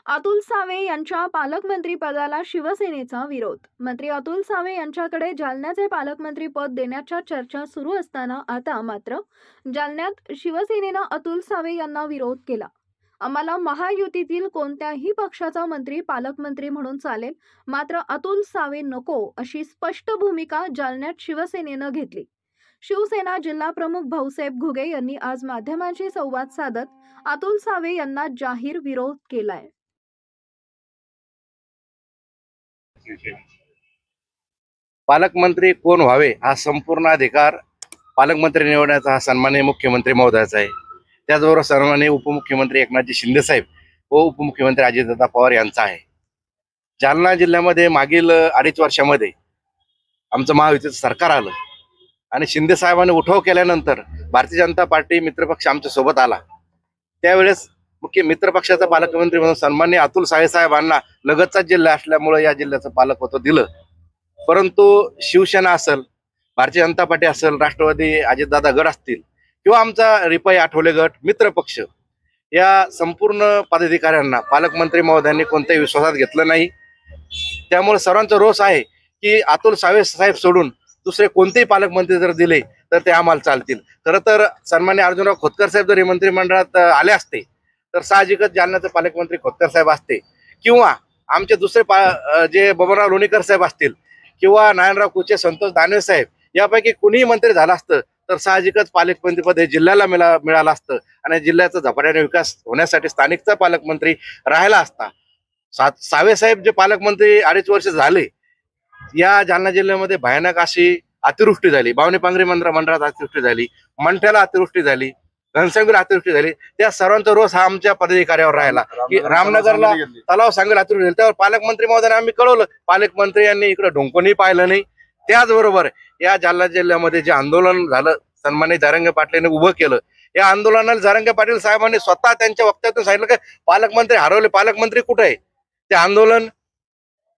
अतुल सावे यांच्या पालकमंत्री पदाला शिवसेनेचा विरोध। मंत्री अतुल सावे यांच्याकडे जालन्याचे पालकमंत्री पद देण्याच्या चर्चा सुरू असताना आता मात्र जालन्यात शिवसेनेने अतुल सावे यांना विरोध केला। आम्हाला महायुतीतील कोणत्याही पक्षाचा मंत्री पालकमंत्री म्हणून चालेल, मात्र अतुल सावे नको अशी स्पष्ट भूमिका जालन्यात शिवसेनेने घेतली। शिवसेना जिल्हा प्रमुख भाऊसाहेब घुगे यांनी आज माध्यमांशी संवाद साधत अतुल सावे यांना जाहीर विरोध केलाय। पालकमंत्री कोण व्हावे हा संपूर्ण अधिकार पालकमंत्री निवडण्याचा हा सन्माननीय मुख्यमंत्री महोदयाचा आहे। त्याचबरोबर सन्माननीय उपमुख्यमंत्री एकनाथजी शिंदे साहेब व उपमुख्यमंत्री अजितदादा पवार यांचा आहे। जालना जिल्ह्यामध्ये मागील 2.5 वर्षामध्ये आमचं महायुतीचं सरकार आलं आणि शिंदे साहेबांनी उठाव केल्यानंतर भारतीय जनता पार्टी मित्रपक्ष आमच्या सोबत आला। त्यावेळेस मुख्य मित्रपक्षाचा पालकमंत्री म्हणून सन्माननीय अतुल सावे साहेबांना लगतचा जिल्हा असल्यामुळे या जिल्ह्याचं पालकत्व दिलं। परंतु शिवसेना असेल, भारतीय जनता पार्टी असेल, राष्ट्रवादी अजितदादा गट असतील किंवा आमचा रिपाई आठवले गट मित्रपक्ष या संपूर्ण पदाधिकाऱ्यांना पालकमंत्री महोदयांनी कोणत्याही विश्वासात घेतलं नाही। त्यामुळे सर्वांचा रोष आहे की अतुल सावे साहेब सोडून दुसरे कोणतेही पालकमंत्री जर दिले तर ते आम्हाला चालतील। खरं तर सन्माननीय अर्जुनराव खोतकर साहेब जरी मंत्रिमंडळात आले असते तर साहजिकच जालन्याचे पालकमंत्री खोतकर साहेब असते किंवा आमचे दुसरे जे बबनराव लोणीकर साहेब असतील किंवा नारायणराव कुचे, संतोष दानवे साहेब यापैकी कुणीही मंत्री झाला असतं तर साहजिकच पालकमंत्रीपद हे जिल्ह्याला मिळालं असतं आणि जिल्ह्याचा झपाट्याने विकास होण्यासाठी स्थानिकचा पालकमंत्री राहिला असता। सावे साहेब जे पालकमंत्री 2.5 वर्ष झाले, या जालना जिल्ह्यामध्ये भयानक अशी अतिवृष्टी झाली। बावणे पांगरी मंडळात अतिवृष्टी झाली, मंठ्याला अतिवृष्टी झाली, घनसावंगीला अतिवृष्टी झाली। त्या सर्वांचा रोष हा आमच्या पदाधिकाऱ्यावर राहिला की रामनगरला तलाव सांगेल अतिवृष्टी झाली, त्यावर पालकमंत्री महोदयांना आम्ही कळवलं, पालकमंत्री यांनी इकडे ढोंकूनही पाहिलं नाही। त्याचबरोबर या जालना जिल्ह्यामध्ये जे आंदोलन झालं सन्माननीय जरांगे पाटलांनी उभं केलं, या आंदोलनाला जरांगे पाटील साहेबांनी स्वतः त्यांच्या वक्तव्यातून सांगितलं की पालकमंत्री हरवले, पालकमंत्री कुठे आहे। ते आंदोलन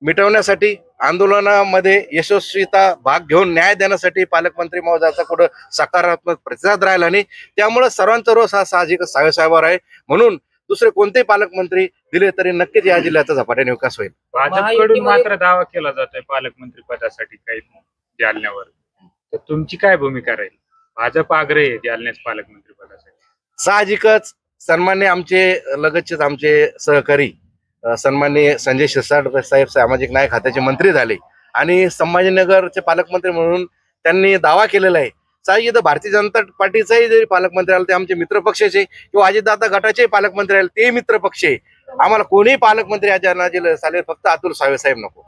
मिटवण्यासाठी, आंदोलनामध्ये यशस्वीता भाग घेऊन न्याय देण्यासाठी पालकमंत्री महोदयाचा कुठं सकारात्मक प्रतिसाद राहिला नाही। त्यामुळे सर्वांचा रोष हा साहजिक सावे साहेबांवर आहे। म्हणून दुसरे कोणतेही पालकमंत्री दिले तरी नक्कीच या जिल्ह्याचा झपाट्याने विकास होईल। भाजपकडून मात्र दावा केला जातोय पालकमंत्री पदासाठी काही जालन्यावर, तर तुमची काय भूमिका राहील? भाजप आग्रही आहे जालन्यात पालकमंत्री पदासाठी। साहजिकच सन्माननीय आमचे लगतचेच आमचे सहकारी सन्माननीय संजय शिरसाट साहेब सामाजिक न्याय खात्याचे मंत्री झाले आणि संभाजीनगरचे पालकमंत्री म्हणून त्यांनी दावा केलेला आहे। साहजिक भारतीय जनता पार्टीचाही जरी पालकमंत्री आला ते आमचे मित्रपक्षाचे किंवा अजितदादा गटाचे पालकमंत्री आले ते मित्रपक्ष आहे। आम्हाला कोणीही पालकमंत्री या जालना जिल्ह्यात चालेल, फक्त अतुल सावे साहेब नको।